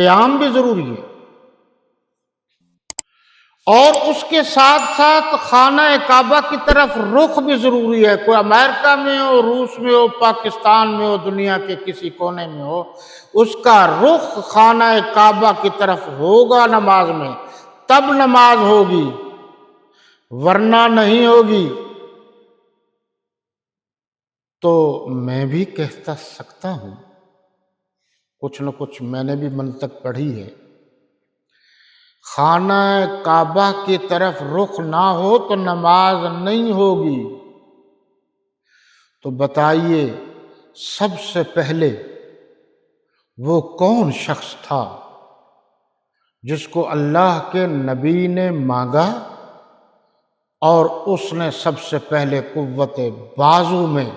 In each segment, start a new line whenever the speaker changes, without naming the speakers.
قیام بھی ضروری ہے، اور اس کے ساتھ ساتھ خانہ کعبہ کی طرف رخ بھی ضروری ہے۔ کوئی امریکہ میں ہو، روس میں ہو، پاکستان میں ہو، دنیا کے کسی کونے میں ہو، اس کا رخ خانہ کعبہ کی طرف ہوگا نماز میں، تب نماز ہوگی، ورنہ نہیں ہوگی۔ تو میں بھی کہتا سکتا ہوں، کچھ نہ کچھ میں نے بھی منطق پڑھی ہے، خانہ کعبہ کی طرف رخ نہ ہو تو نماز نہیں ہوگی۔ تو بتائیے سب سے پہلے وہ کون شخص تھا جس کو اللہ کے نبی نے مانگا اور اس نے سب سے پہلے قوت بازو میں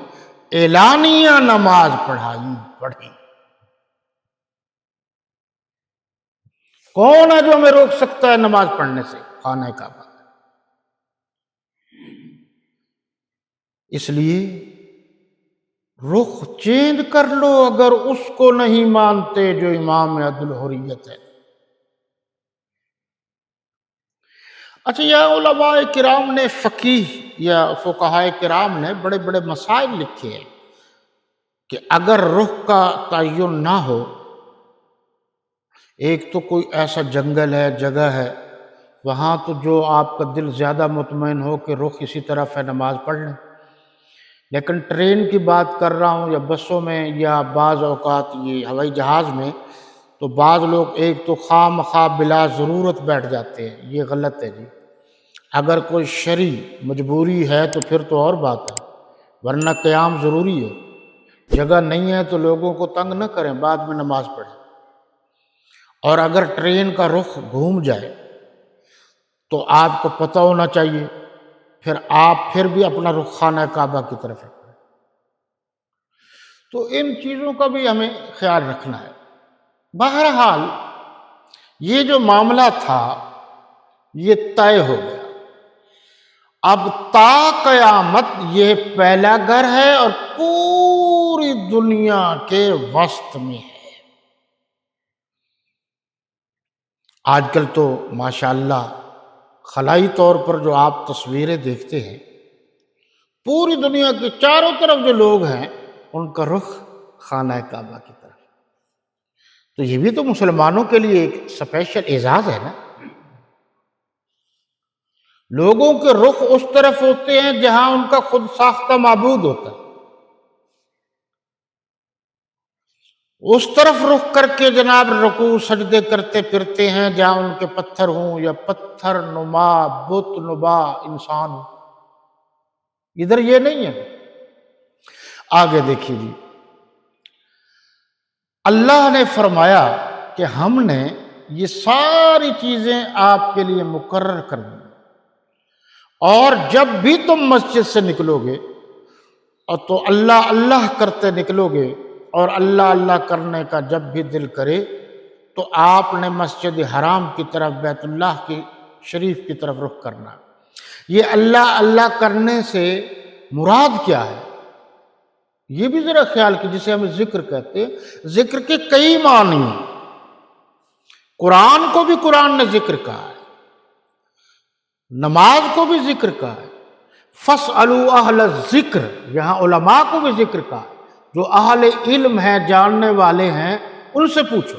اعلانیہ نماز پڑھی؟ کون ہے جو ہمیں روک سکتا ہے نماز پڑھنے سے خانہ کعبہ؟ اس لیے رخ چینج کر لو اگر اس کو نہیں مانتے جو امام عدل حریت ہے۔ اچھا، یا علماء کرام نے، فقیہ یا فقہاء کرام نے بڑے بڑے مسائل لکھے ہیں کہ اگر رخ کا تعین نہ ہو، ایک تو کوئی ایسا جنگل ہے، جگہ ہے، وہاں تو جو آپ کا دل زیادہ مطمئن ہو کہ رخ اسی طرف ہے، نماز پڑھ لیں۔ لیکن ٹرین کی بات کر رہا ہوں، یا بسوں میں، یا بعض اوقات یہ ہوائی جہاز میں، تو بعض لوگ ایک تو خواہ مخواہ بلا ضرورت بیٹھ جاتے ہیں، یہ غلط ہے جی۔ اگر کوئی شرعی مجبوری ہے تو پھر تو اور بات ہے، ورنہ قیام ضروری ہے۔ جگہ نہیں ہے تو لوگوں کو تنگ نہ کریں، بعد میں نماز پڑھیں۔ اور اگر ٹرین کا رخ گھوم جائے تو آپ کو پتہ ہونا چاہیے، پھر آپ پھر بھی اپنا رخ خانہ کعبہ کی طرف رکھیں۔ تو ان چیزوں کا بھی ہمیں خیال رکھنا ہے۔ بہرحال یہ جو معاملہ تھا یہ طے ہو گیا، اب تا قیامت یہ پہلا گھر ہے اور پوری دنیا کے وسط میں ہے۔ آج کل تو ماشاءاللہ خلائی طور پر جو آپ تصویریں دیکھتے ہیں، پوری دنیا کے چاروں طرف جو لوگ ہیں ان کا رخ خانہ کعبہ کی طرف۔ تو یہ بھی تو مسلمانوں کے لیے ایک اسپیشل اعزاز ہے نا۔ لوگوں کے رخ اس طرف ہوتے ہیں جہاں ان کا خود ساختہ معبود ہوتا ہے، اس طرف رخ کر کے جناب رکوع سجدے کرتے پھرتے ہیں جہاں ان کے پتھر ہوں یا پتھر نما بت نما انسان ہوں۔ ادھر یہ نہیں ہے۔ آگے دیکھیے جی، اللہ نے فرمایا کہ ہم نے یہ ساری چیزیں آپ کے لیے مقرر کر دی، اور جب بھی تم مسجد سے نکلو گے اور تو اللہ اللہ کرتے نکلو گے، اور اللہ اللہ کرنے کا جب بھی دل کرے تو آپ نے مسجد حرام کی طرف، بیت اللہ کی شریف کی طرف رخ کرنا۔ یہ اللہ اللہ کرنے سے مراد کیا ہے؟ یہ بھی ذرا خیال کی، جسے ہمیں ذکر کہتے ہیں۔ ذکر کے کئی معنی ہیں، قرآن کو بھی قرآن نے ذکر کہا ہے، نماز کو بھی ذکر کہا ہے۔ فَاسْأَلُوا أَهْلَ الذِّكْرِ، یہاں علماء کو بھی ذکر کہا ہے، جو اہل علم ہیں، جاننے والے ہیں، ان سے پوچھو۔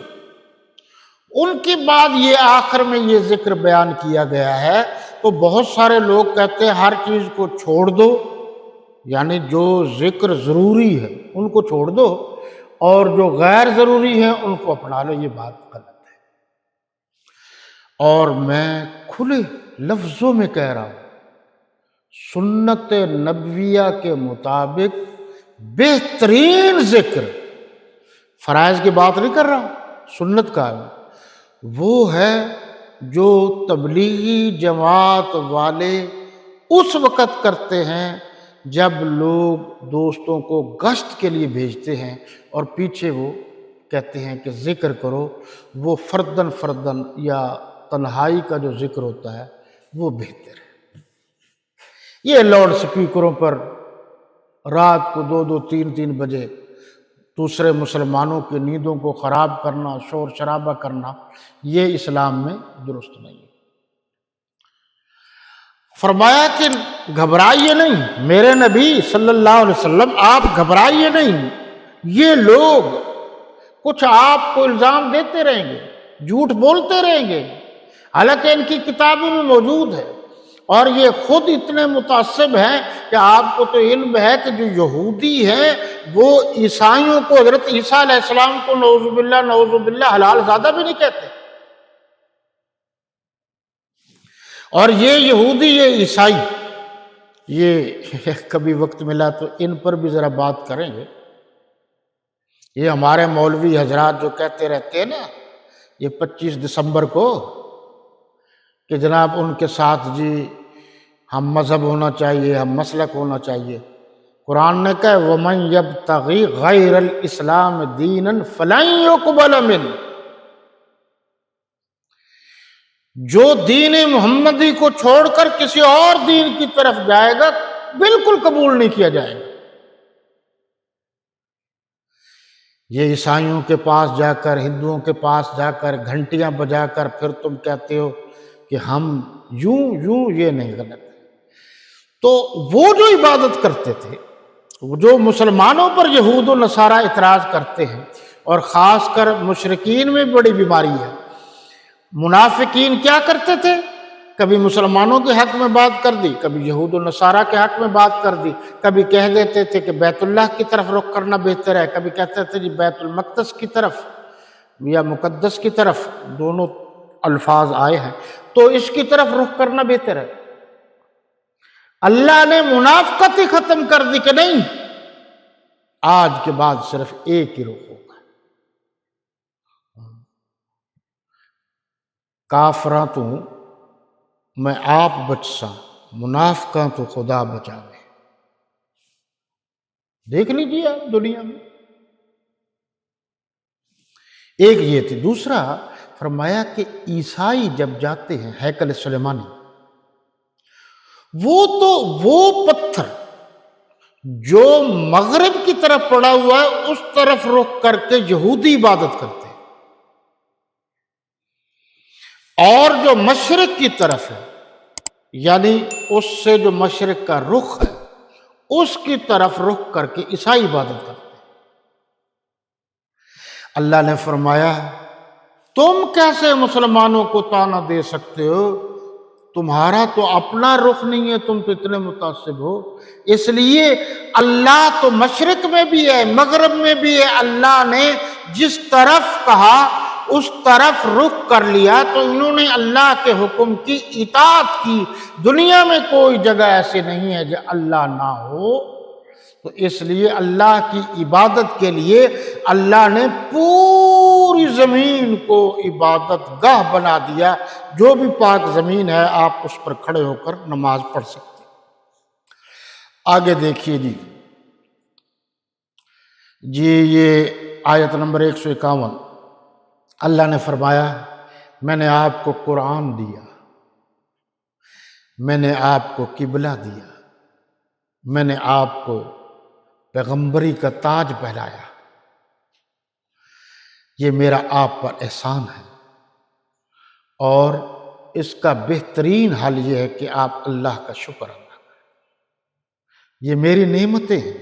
ان کے بعد یہ آخر میں یہ ذکر بیان کیا گیا ہے۔ تو بہت سارے لوگ کہتے ہیں ہر چیز کو چھوڑ دو، یعنی جو ذکر ضروری ہے ان کو چھوڑ دو اور جو غیر ضروری ہے ان کو اپنا لو۔ یہ بات غلط ہے، اور میں کھلے لفظوں میں کہہ رہا ہوں، سنت نبویہ کے مطابق بہترین ذکر، فرائض کی بات نہیں کر رہا، سنت کا ہے، وہ ہے جو تبلیغی جماعت والے اس وقت کرتے ہیں جب لوگ دوستوں کو گشت کے لیے بھیجتے ہیں اور پیچھے وہ کہتے ہیں کہ ذکر کرو۔ وہ فردن فردن یا تنہائی کا جو ذکر ہوتا ہے وہ بہتر ہے۔ یہ لاؤڈ سپیکروں پر رات کو 2-2 3-3 بجے دوسرے مسلمانوں کی نیندوں کو خراب کرنا، شور شرابہ کرنا، یہ اسلام میں درست نہیں ہے۔ فرمایا کہ گھبرائیے نہیں میرے نبی صلی اللہ علیہ وسلم، آپ گھبرائیے نہیں، یہ لوگ کچھ آپ کو الزام دیتے رہیں گے، جھوٹ بولتے رہیں گے، حالانکہ ان کی کتابوں میں موجود ہے، اور یہ خود اتنے متعصب ہیں کہ آپ کو تو علم ہے کہ جو یہودی ہیں وہ عیسائیوں کو، حضرت عیسیٰ علیہ السلام کو نعوذ باللہ حلال زادہ بھی نہیں کہتے، اور یہ یہودی یہ عیسائی، یہ کبھی وقت ملا تو ان پر بھی ذرا بات کریں گے۔ یہ ہمارے مولوی حضرات جو کہتے رہتے ہیں نا یہ 25 دسمبر کو کہ جناب ان کے ساتھ جی ہم مذہب ہونا چاہیے، ہم مسلک ہونا چاہیے، قرآن نے کہا وَمَن يَبْتَغِي غَيْرَ الْإِسْلَامِ دِينًا فَلَن يُقْبَلَ مِنْهُ، جو دین محمدی کو چھوڑ کر کسی اور دین کی طرف جائے گا بالکل قبول نہیں کیا جائے گا۔ یہ عیسائیوں کے پاس جا کر، ہندوؤں کے پاس جا کر گھنٹیاں بجا کر پھر تم کہتے ہو کہ ہم یوں، یہ نہیں، غلط ہے۔ تو وہ جو عبادت کرتے تھے، جو مسلمانوں پر یہود و نصارہ اعتراض کرتے ہیں، اور خاص کر مشرکین میں بڑی بیماری ہے، منافقین کیا کرتے تھے، کبھی مسلمانوں کے حق میں بات کر دی، کبھی یہود و نصارہ کے حق میں بات کر دی، کبھی کہہ دیتے تھے کہ بیت اللہ کی طرف رخ کرنا بہتر ہے، کبھی کہتے تھے جی بیت المقدس کی طرف یا مقدس کی طرف، دونوں الفاظ آئے ہیں، تو اس کی طرف رخ کرنا بہتر ہے۔ اللہ نے منافقت ہی ختم کر دی کہ نہیں، آج کے بعد صرف ایک ہی رخ ہوگا، کافراں تو میں آپ بچساں، منافقاں تو خدا بچاوے۔ دیکھ لیجیے آپ دنیا میں، ایک یہ تھی۔ دوسرا فرمایا کہ عیسائی جب جاتے ہیں ہیکل سلیمانی، وہ پتھر جو مغرب کی طرف پڑا ہوا ہے اس طرف رخ کر کے یہودی عبادت کرتے ہیں، اور جو مشرق کی طرف ہے یعنی اس سے جو مشرق کا رخ ہے اس کی طرف رخ کر کے عیسائی عبادت کرتے ہیں۔ اللہ نے فرمایا تم کیسے مسلمانوں کو طعنہ دے سکتے ہو، تمہارا تو اپنا رخ نہیں ہے، تم تو اتنے متعصب ہو۔ اس لیے اللہ تو مشرق میں بھی ہے، مغرب میں بھی ہے، اللہ نے جس طرف کہا اس طرف رخ کر لیا، تو انہوں نے اللہ کے حکم کی اطاعت کی۔ دنیا میں کوئی جگہ ایسی نہیں ہے جو اللہ نہ ہو، تو اس لیے اللہ کی عبادت کے لیے اللہ نے پوری زمین کو عبادت گاہ بنا دیا۔ جو بھی پاک زمین ہے آپ اس پر کھڑے ہو کر نماز پڑھ سکتے ہیں۔ آگے دیکھیے جی یہ آیت نمبر 151، اللہ نے فرمایا میں نے آپ کو قرآن دیا، میں نے آپ کو قبلہ دیا، میں نے آپ کو پیغمبری کا تاج پہنایا، یہ میرا آپ پر احسان ہے، اور اس کا بہترین حل یہ ہے کہ آپ اللہ کا شکر ادا کریں۔ یہ میری نعمتیں ہیں،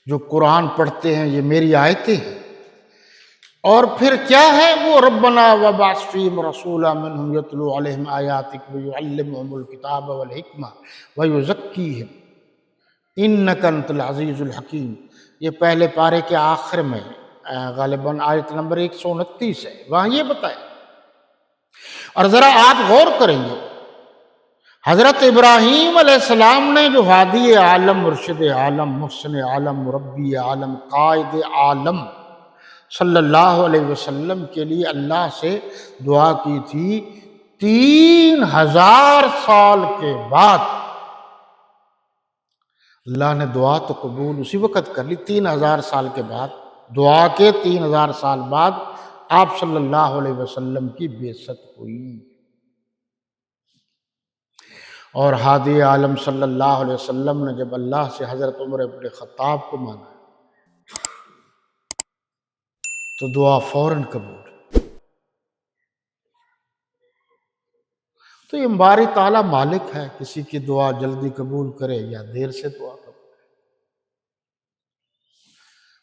جو قرآن پڑھتے ہیں یہ میری آیتیں ہیں، اور پھر کیا ہے وہ ربنا وابعث فیہم رسولا منہم یتلو علیہم آیاتک ویعلمہم الکتاب والحکمہ ویزکیہم انک انت العزیز الحکیم۔ یہ پہلے پارے کے آخر میں غالباً آیت نمبر 129 ہے، وہاں یہ بتایا۔ اور ذرا آپ غور کریں گے حضرت ابراہیم علیہ السلام نے جو ہادی عالم، مرشد عالم، محسن عالم، مربی عالم، قائد عالم صلی اللہ علیہ وسلم کے لیے اللہ سے دعا کی تھی، 3000 سال کے بعد اللہ نے دعا تو قبول اسی وقت کر لی، 3000 سال کے بعد، دعا کے 3000 سال بعد آپ صلی اللہ علیہ وسلم کی بعثت ہوئی، اور ہادی عالم صلی اللہ علیہ وسلم نے جب اللہ سے حضرت عمر بن خطاب کو مانگا تو دعا فوراً قبول۔ تو یہ باری تعالیٰ مالک ہے، کسی کی دعا جلدی قبول کرے یا دیر سے دعا قبول۔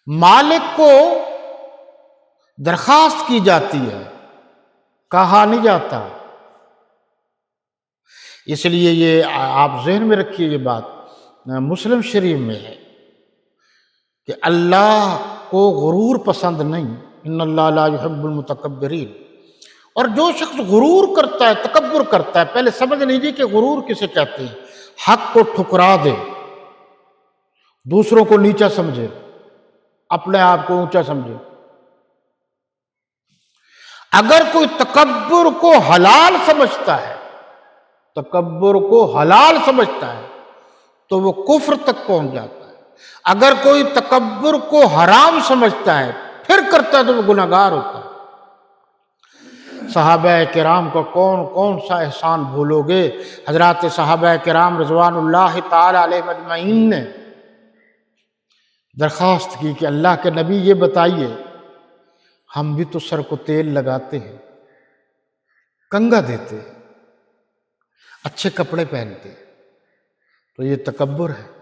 مالک کو درخواست کی جاتی ہے، کہا نہیں جاتا۔ اس لیے یہ آپ ذہن میں رکھیے، یہ بات مسلم شریف میں ہے کہ اللہ کو غرور پسند نہیں، ان اللہ لا يحب المتکبرین۔ اور جو شخص غرور کرتا ہے، تکبر کرتا ہے، پہلے سمجھ لیجیے کہ غرور کسے کہتے ہیں۔ حق کو ٹھکرا دے، دوسروں کو نیچا سمجھے، اپنے آپ کو اونچا سمجھے۔ اگر کوئی تکبر کو حلال سمجھتا ہے، تکبر کو حلال سمجھتا ہے تو وہ کفر تک پہنچ جاتا ہے۔ اگر کوئی تکبر کو حرام سمجھتا ہے پھر کرتا ہے تو وہ گناہگار ہوتا ہے۔ صحابہ کرام کا کون کون سا احسان بھولو گے؟ حضرات صحابہ کرام رضوان اللہ تعالی علیہ اجمعین نے درخواست کی کہ اللہ کے نبی یہ بتائیے، ہم بھی تو سر کو تیل لگاتے ہیں، کنگھا دیتے ہیں، اچھے کپڑے پہنتے ہیں، تو یہ تکبر ہے؟